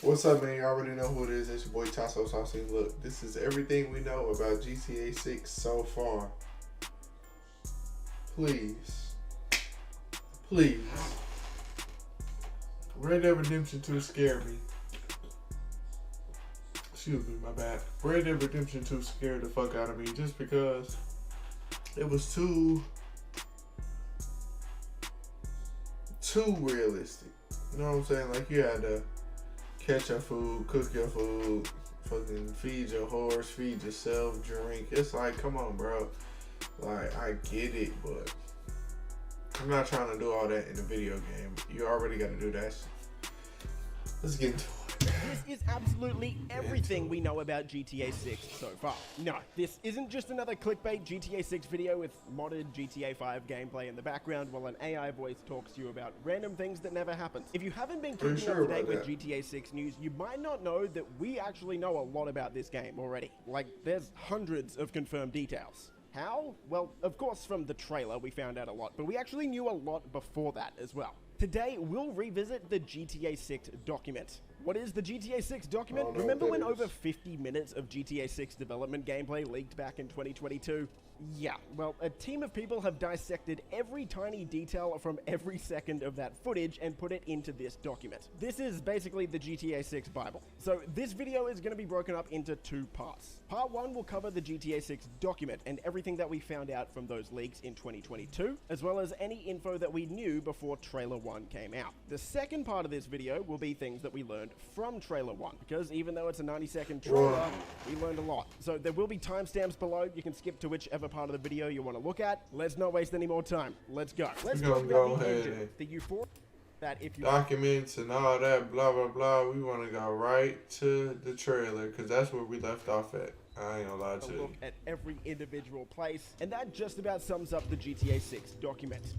What's up, man? You already know who it is. It's your boy Tasso Saucy. Look, this is everything we know about GTA 6 so far. Please, please. Red Dead Redemption 2 scared me. Excuse me, my bad. Red Dead Redemption 2 scared the fuck out of me just because it was too realistic. You know what I'm saying? Like, you had to catch your food, cook your food, fucking feed your horse, feed yourself, drink. It's like, come on, bro. Like, I get it, but I'm not trying to do all that in a video game. You already got to do that. Let's get into it. This is absolutely everything we know about GTA 6 so far. No, this isn't just another clickbait GTA 6 video with modded GTA 5 gameplay in the background while an AI voice talks to you about random things that never happened. If you haven't been keeping up to date with GTA 6 news, you might not know that we actually know a lot about this game already. Like, there's hundreds of confirmed details. How? Well, of course from the trailer we found out a lot, but we actually knew a lot before that as well. Today, we'll revisit the GTA 6 document. What is the GTA 6 document? Remember when over 50 minutes of GTA 6 development gameplay leaked back in 2022? Yeah, well, a team of people have dissected every tiny detail from every second of that footage and put it into this document. This is basically the GTA 6 Bible. So this video is going to be broken up into two parts. Part 1 will cover the GTA 6 document and everything that we found out from those leaks in 2022, as well as any info that we knew before Trailer 1 came out. The second part of this video will be things that we learned from Trailer 1, because even though it's a 90-second trailer, we learned a lot. So there will be timestamps below. You can skip to whichever part of the video you want to look at. Let's not waste any more time. Let's go. Let's talk about the engine. The euphoria that if you documents and all that, blah, blah, blah. We want to go right to the trailer because that's where we left off at. I ain't gonna lie to you. Look at every individual place, and that just about sums up the GTA 6 document.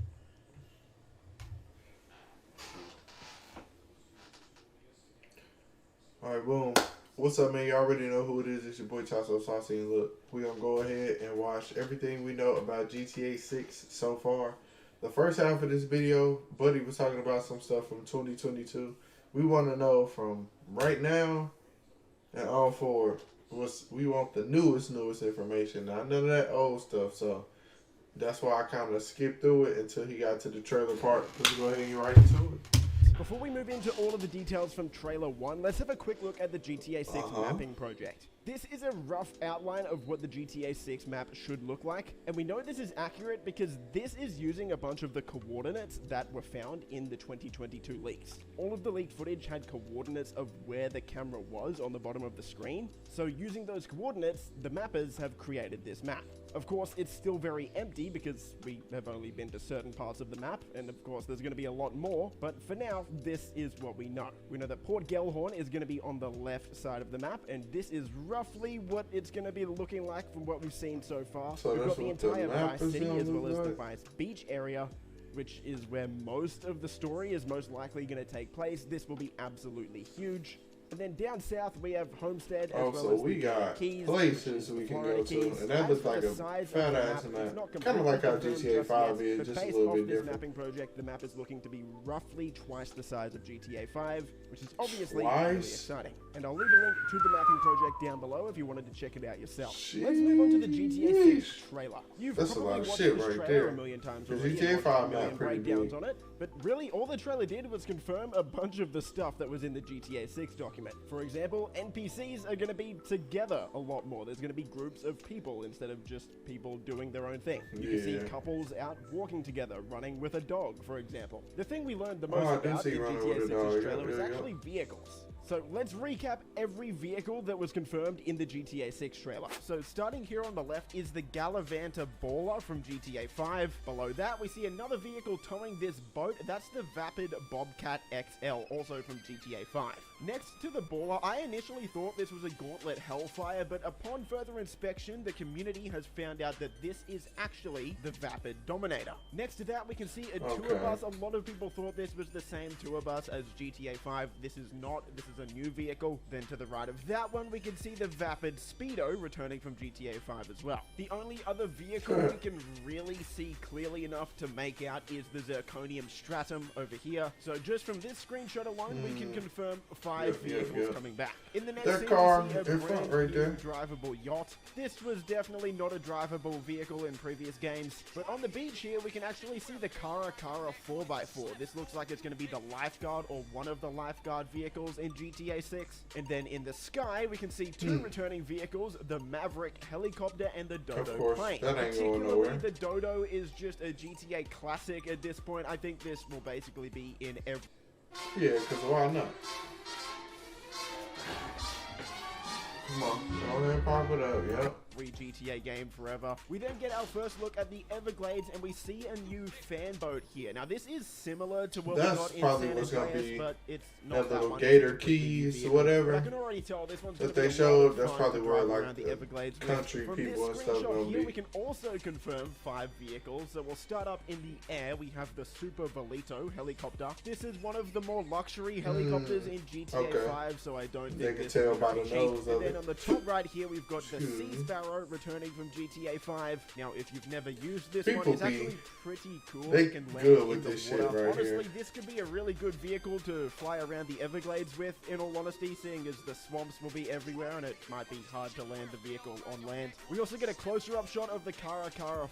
Alright, boom. What's up, man? You already know who it is. It's your boy Tasso Saucy. And look, we're going to go ahead and watch everything we know about GTA 6 so far. The first half of this video, Buddy was talking about some stuff from 2022. We want to know from right now and on forward. We want the newest information. Not none of that old stuff. So that's why I kind of skipped through it until he got to the trailer part. Let's go ahead and get right into it. Before we move into all of the details from Trailer 1, let's have a quick look at the GTA 6 mapping project. This is a rough outline of what the GTA 6 map should look like, and we know this is accurate because this is using a bunch of the coordinates that were found in the 2022 leaks. All of the leaked footage had coordinates of where the camera was on the bottom of the screen, so using those coordinates, the mappers have created this map. Of course, it's still very empty because we have only been to certain parts of the map, and of course there's going to be a lot more, but for now, this is what we know. We know that Port Gellhorn is going to be on the left side of the map, and this is roughly what it's going to be looking like from what we've seen so far. So we've got the entire Vice City as well as the Vice Beach area, which is where most of the story is most likely going to take place. This will be absolutely huge. And then down south, we have Homestead, as well so as we the got Keys, places we can go to, and that looks like a fat ass map. Kind of like how GTA 5 is, just a little bit different. Mapping project, the map is looking to be roughly twice the size of GTA 5, which is obviously Twice? really exciting. And I'll leave a link to the mapping project down below if you wanted to check it out yourself. Let's move on to the GTA 6 trailer. You've probably watched this trailer a million times already, GTA 5 a million breakdowns on it, but really all the trailer did was confirm a bunch of the stuff that was in the GTA 6 document. For example, NPCs are going to be together a lot more. There's going to be groups of people instead of just people doing their own thing. You can see couples out walking together, running with a dog, for example. The thing we learned the most about in GTA 6's trailer is actually vehicles. So let's recap every vehicle that was confirmed in the GTA 6 trailer. So starting here on the left is the Galavanta Baller from GTA 5. Below that, we see another vehicle towing this boat. That's the Vapid Bobcat XL, also from GTA 5. Next to the Baller, I initially thought this was a Gauntlet Hellfire, but upon further inspection, the community has found out that this is actually the Vapid Dominator. Next to that, we can see a tour bus. A lot of people thought this was the same tour bus as GTA 5. This is not. This is a new vehicle. Then to the right of that one, we can see the Vapid Speedo returning from GTA 5 as well. The only other vehicle we can really see clearly enough to make out is the Zirconium Stratum over here. So just from this screenshot alone, we can confirm 5 vehicles coming back. In the next that scene, car we see a in front brand right new there. drivable yacht. This was definitely not a drivable vehicle in previous games, but on the beach here, we can actually see the Cara 4x4. This looks like it's going to be the lifeguard or one of the lifeguard vehicles in GTA 6. And then in the sky, we can see 2 returning vehicles, the Maverick helicopter and the Dodo plane. That ain't going Particularly, nowhere. the Dodo is just a GTA classic at this point. I think this will basically be in every... Yeah, because why not? Come on, go ahead and pop it up, yep. GTA game forever. We then get our first look at the Everglades and we see a new fan boat here. Now this is similar to what we got in San Andreas, but it's not that little one. Gator Keys or whatever. I can already tell this one's that going they to be a lot showed. of That's fun probably to where drive like around the the Everglades with. country From people and this stuff screenshot gonna here, be. we can also confirm 5 vehicles. So we'll start up in the air. We have the Super Velito helicopter. This is one of the more luxury helicopters in GTA 5, so I don't think they can this tell is by gonna the be nose cheap. of And then it. on the top right here, we've got the Sea Sparrow returning from GTA 5. Now, if you've never used this People one, it's be- actually pretty cool. they It can land good in with the this shit water. right Honestly, here. this could be a really good vehicle to fly around the Everglades with, in all honesty, seeing as the swamps will be everywhere and it might be hard to land the vehicle on land. We also get a closer-up shot of the Cara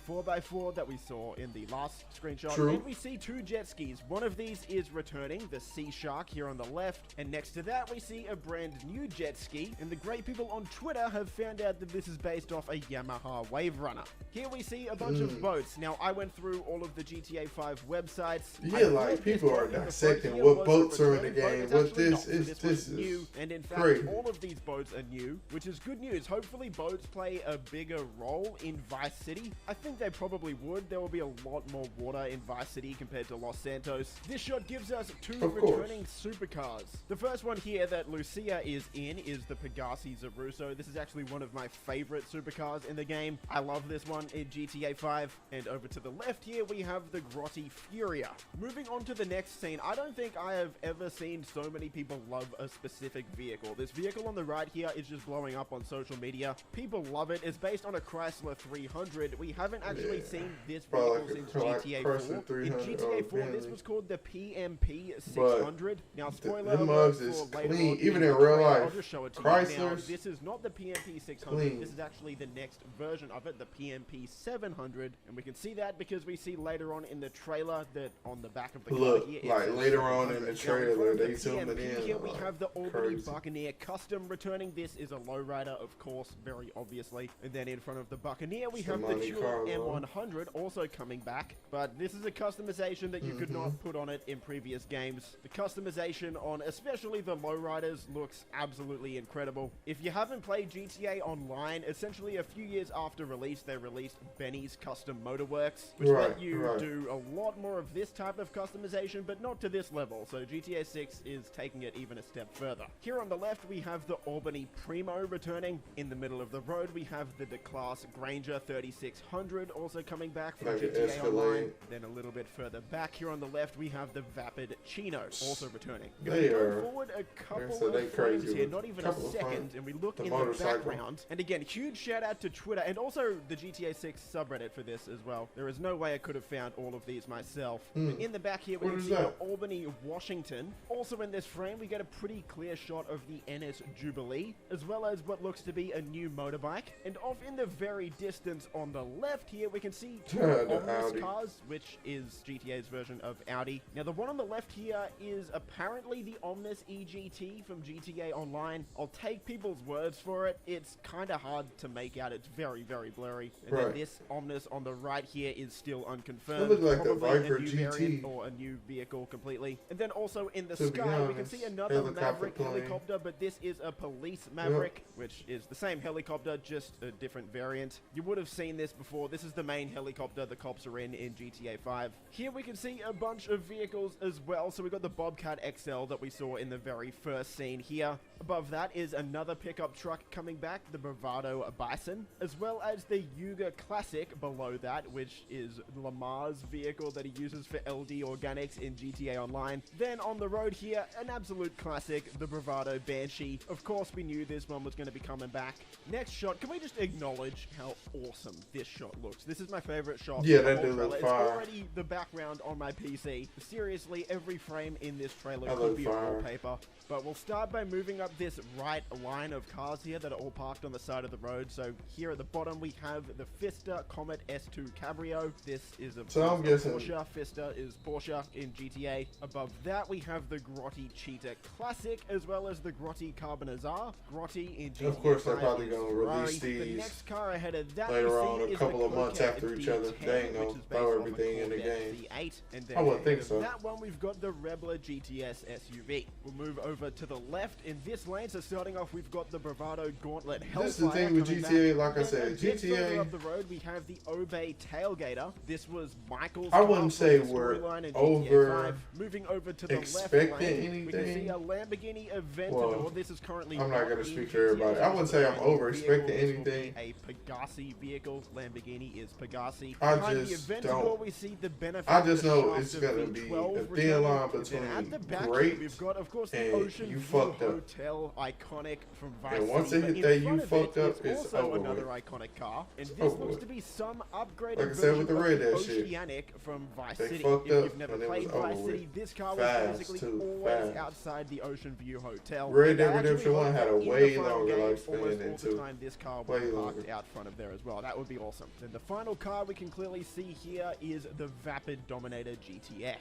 4x4 that we saw in the last screenshot. True. And we see 2 jet skis. One of these is returning, the Sea Shark here on the left, and next to that we see a brand new jet ski, and the great people on Twitter have found out that this is based off a Yamaha Wave Runner. Here we see a bunch of boats. Now, I went through all of the GTA 5 websites. Yeah, I like thought this people boat are in the dissecting front what here boats was a are in the returning boat. game, It's but actually this not. is- This this was new, is and in fact, crazy. all of these boats are new, which is good news. Hopefully, boats play a bigger role in Vice City. I think they probably would. There will be a lot more water in Vice City compared to Los Santos. This shot gives us 2 Of course. returning supercars. The first one here that Lucia is in is the Pegassi Zaruso. This is actually one of my favorite supercars in the game. I love this one in GTA 5. And over to the left here, we have the Grotti Furia. Moving on to the next scene, I don't think I have ever seen so many people love a specific vehicle. This vehicle on the right here is just blowing up on social media. People love it. It's based on a Chrysler 300. We haven't actually seen this Probably vehicle like since a GTA 4. Chrysler In 300 GTA 4, this Bentley. was called the PMP 600. Now, spoiler them alert mugs for is later clean, on even the in real trailer. life. I'll just show it to you now. Chryslers, This is not the PMP 600. clean. This is actually the next version of it, the PMP 700. And we can see that because we see later on in the trailer that on the back of the Look, car here, it like says later on 700. in the Now, in trailer, front of they the zoom it PMP in, Here we like, have the Albany crazy. Buccaneer Custom returning. This is a lowrider, of course, very obviously. And then in front of the Buccaneer, we have the Monte Tulip Carlo. M100 also coming back. But this is a customization that you could not put on it in previous games. The customization on especially the lowriders looks absolutely incredible. If you haven't played GTA Online, essentially a few years after release, they released Benny's Custom Motorworks, which let Right, you right. do a lot more of this type of customization, but not to this level. So GTA 6 is taking it even a step further. Here on the left, we have the Albany Primo returning. In the middle of the road, we have the DeClass Granger 3600 also coming back from Like an GTA Escalade. Online. Then a little bit further back here on the left, we have the Vapid Chino also returning. If They we go are- forward a couple so they of frames crazy here, with not even a couple of second, frames. and we look The in motorcycle. the background. And again, huge shout out to Twitter and also the GTA 6 subreddit for this as well. There is no way I could have found all of these myself. But in the back here, we What can is see that? the Albany, Washington. Also in this frame, we get a pretty clear shot of the NS Jubilee, as well as what looks to be a new motorbike. And off in the very distance on the left here, we can see 2 The Omnis Audi. cars, which is GTA's version of Audi. Now, the one on the left here is apparently the Omnis EGT from GTA Online. I'll take people's words for it. It's kind of hard to make out. It's very, very blurry. And then Right. this Omnis on the right here is still unconfirmed. It looked like the Probably Viper a new GT. variant or a new vehicle completely. And then also in the To be sky, we can honest, see another helicopter Maverick plane. helicopter, but this is a police Maverick, which is the same helicopter, just a different variant. You would have seen this before. This is the main helicopter the cops are in GTA 5. Here we can see a bunch of vehicles as well. So we got the Bobcat XL that we saw in the very first scene here. Above that is another pickup truck coming back, the Bravado Bison, as well as the Yuga Classic below that, which is Lamar's vehicle that he uses for LD Organics in GTA Online. Then on the road here, an absolute classic, the Bravado Banshee. Of course, we knew this one was going to be coming back. Next shot, can we just acknowledge how awesome this shot looks? This is my favorite shot. Yeah, that do look it's fire. already the background on my PC. Seriously, every frame in this trailer could be a wallpaper. But we'll start by moving up this right line of cars here that are all parked on the side of the road. So here at the bottom, we have the Fiesta Comet S2 Cabrio. This is a Porsche. Fiesta is Porsche in GTA. Above that, we have the Grotti Cheetah Classic, as well as the Grotti Carbonazar. Grotti in GTA. Of course, they're probably going to release The these next car ahead of that later on, a couple of months after each other. They ain't going to throw everything in the game. And then I wouldn't think so. That one, we've got the Rebler GTS SUV. We'll move over to the left in this lane. So starting off, we've got the Bravado Gauntlet Hellfire. This is the thing with GTA, like I said, GTA. Up the road, we have the Obey Tailgater. This was Michael's. I wouldn't say we're over. Moving over to the left expecting lane, anything. we can see a Lamborghini Aventador. Well, this is currently. I'm not gonna speak for everybody. I wouldn't say I'm over expecting anything. A Pegasi vehicle. Lamborghini is Pegasi. I Behind just the Aventador, don't. we see the benefit. I just know shaft it's of gonna be V12 a thin line returning. And at the between back, great we've got, of course, the and Ocean you View fucked up. Hotel, iconic from Vice And once City. it hit But that in you front of fucked it up, is it's also over another with. iconic car, and this over looks with. to be some upgraded Like I said version with the of Red the Dead shit. Oceanic from Vice They City. fucked If up you've never and it played was over Vice with. City, this car Fast, was basically too, always fast. outside the Ocean View Hotel. Red And Dead I actually Redemption 1 hope had a that in the way final longer game, lifespan almost than all the 2. time this car Way will be parked longer. out front of there as well. That would be awesome. Then the final car we can clearly see here is the Vapid Dominator GTX.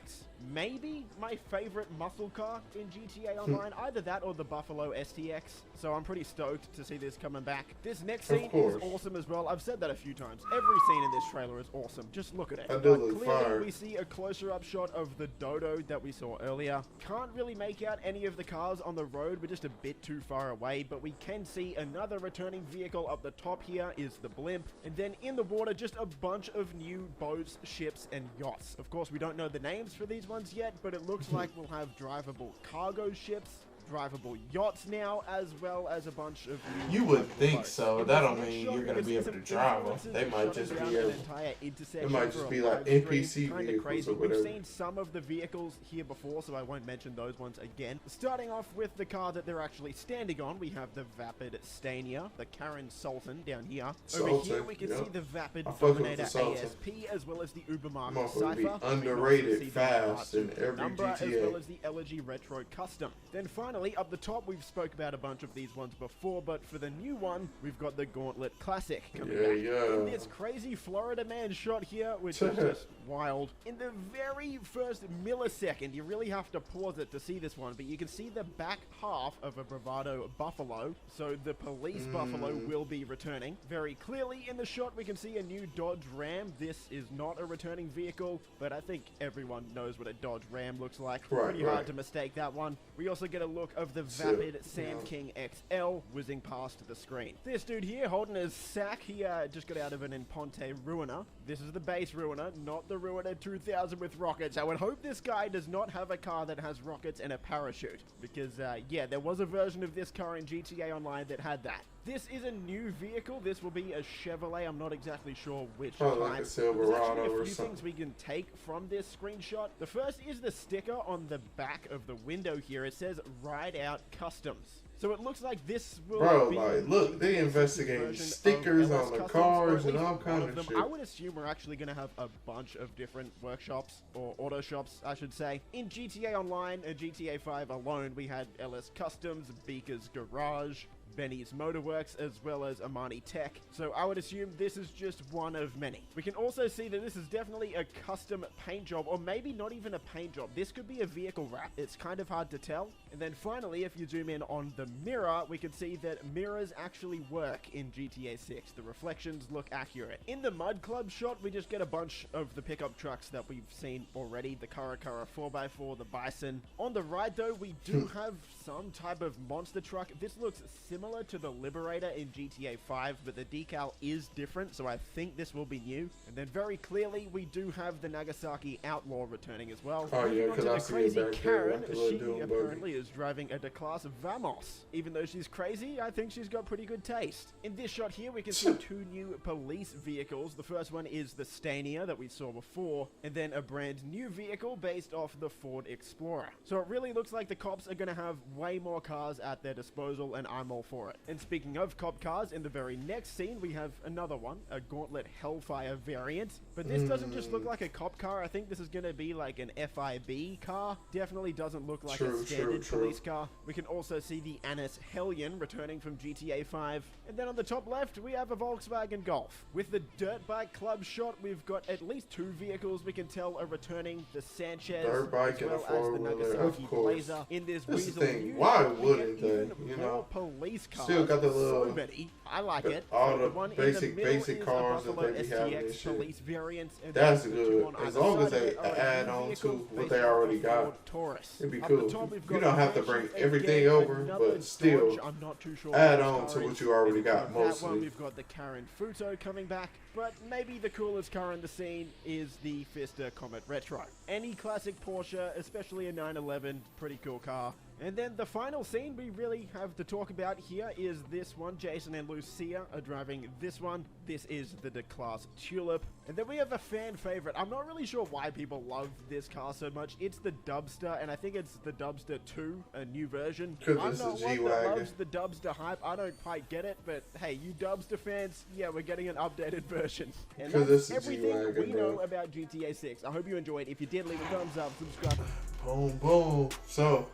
Maybe my favorite muscle car in GTA Online, either that or the Buffalo STX. So I'm pretty stoked to see this coming back. This next scene is awesome as well. I've said that a few times. Every scene in this trailer is awesome. Just look at it. I do look clearly fire. we see a closer up shot of the Dodo that we saw earlier. Can't really make out any of the cars on the road. We're just a bit too far away, but we can see another returning vehicle up the top here is the Blimp. And then in the water, just a bunch of new boats, ships, and yachts. Of course, we don't know the names for these ones yet, but it looks like we'll have drivable cargo ships, drivable yachts now, as well as a bunch of new You would think boats. so. In That this don't next mean shot, you're we gonna can be see able some to drive them. influences They might shutting just down be an able. entire intersection It might for just a be like live stream. NPC Kinda vehicles crazy. or whatever. We've seen some of the vehicles here before, so I won't mention those ones again. Starting off with the car that they're actually standing on, we have the Vapid Stania, the Karen Sultan down here. Over here Sultan, we can yep. see the Vapid I fuck with Dominator the Sultan. ASP, as well as the Ubermark Motherfucker be Cypher. underrated fast in every Number, as GTA. well as the Elegy Retro Custom. Then finally, up the top, we've spoke about a bunch of these ones before, but for the new one, we've got the Gauntlet Classic coming back. In this crazy Florida man shot here, which is just wild. In the very first millisecond, you really have to pause it to see this one, but you can see the back half of a Bravado Buffalo, so the police Buffalo will be returning. Very clearly in the shot, we can see a new Dodge Ram. This is not a returning vehicle, but I think everyone knows what a Dodge Ram looks like. Pretty hard to mistake that one. We also get a look of the Vapid Sam King XL whizzing past the screen. This dude here holding his sack, he just got out of an Imponte Ruiner. This is the base Ruiner, not the Ruiner 2000 with rockets. I would hope this guy does not have a car that has rockets and a parachute, because yeah, there was a version of this car in GTA Online that had that. This is a new vehicle. This will be a Chevrolet. I'm not exactly sure which type. Like a There's Silverado actually or a few something. things we can take from this screenshot. The first is the sticker on the back of the window here. It says Ride Out Customs. So it looks like this will be like, look, they investigating stickers on the cars and all kind of shit. I would assume we're actually going to have a bunch of different workshops, or auto shops, I should say. In GTA Online and GTA 5 alone, we had LS Customs, Beaker's Garage, Benny's Motorworks, as well as Amani Tech. So I would assume this is just one of many. We can also see that this is definitely a custom paint job, or maybe not even a paint job. This could be a vehicle wrap. It's kind of hard to tell. And then finally, if you zoom in on the mirror, we can see that mirrors actually work in GTA 6. The reflections look accurate. In the Mud Club shot, we just get a bunch of the pickup trucks that we've seen already. The Caracara 4x4, the Bison. On the right, though, we do have some type of monster truck. This looks similar to the Liberator in GTA 5, but the decal is different, so I think this will be new. And then very clearly, we do have the Nagasaki Outlaw returning as well. Oh yeah, because I the see it crazy back there. Karen, Like the little she doom apparently buggy. is driving a Declass Vamos. guess. Even though she's crazy, I think she's got pretty good taste. In this shot here, we can see two new police vehicles. The first one is the Stania that we saw before, and then a brand new vehicle based off the Ford Explorer. So it really looks like the cops are going to have way more cars at their disposal, and I'm all for it. And speaking of cop cars, in the very next scene, we have another one, a Gauntlet Hellfire variant. But this doesn't just look like a cop car. I think this is going to be like an FIB car. Definitely doesn't look like a standard police car. We can also see the Annis Hellion returning from GTA 5. And then on the top left, we have a Volkswagen Golf. With the Dirt Bike Club shot, we've got at least two vehicles we can tell are returning. The Sanchez, Dirt bike as well and a as the four-wheeler, Nagasaki of course. Blazer. In this That's the Weasel thing. Union, Why we wouldn't get they? even You more know, police cars. still got the little, so many. I like it. all So the one in basic the middle basic is cars a that Buffalo they be having and STX shit. police variant, and That's then the good. two on As either long as side of they it are add new on to vehicles what based they off already the got. Ford Taurus. It'd be Up cool. the top, we've You got don't the have to Banshee bring everything again, over, another but still Dodge. I'm not too sure add which on car to it what is. you already And got, from that one, mostly. we've got the Karen Futo coming back, but maybe the coolest car in the scene is the Fiesta Comet Retro. Any classic Porsche, especially a 911, pretty cool car. And then the final scene we really have to talk about here is this one. Jason and Lucia are driving this one. This is the D-Class Tulip. And then we have a fan favorite. I'm not really sure why people love this car so much. It's the Dubster, and I think it's the Dubster 2, a new version. 'Cause I'm it's a not one that G-Wagon. loves the Dubster hype. I don't quite get it, but hey, you Dubster fans, yeah, we're getting an updated version. And 'Cause that's it's a everything G-Wagon, we know bro. about GTA 6. I hope you enjoyed. If you did, leave a thumbs up, subscribe. Boom, boom. So,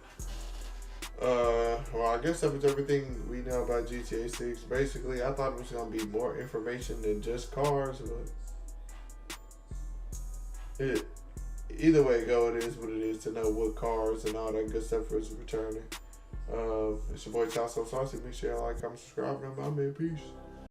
well, I guess that was everything we know about GTA 6. Basically, I thought it was going to be more information than just cars, but either way go, it is what it is to know what cars and all that good stuff is returning. It's your boy Chasso Saucy. Make sure y'all like, comment, subscribe, and I'm out, man. Peace.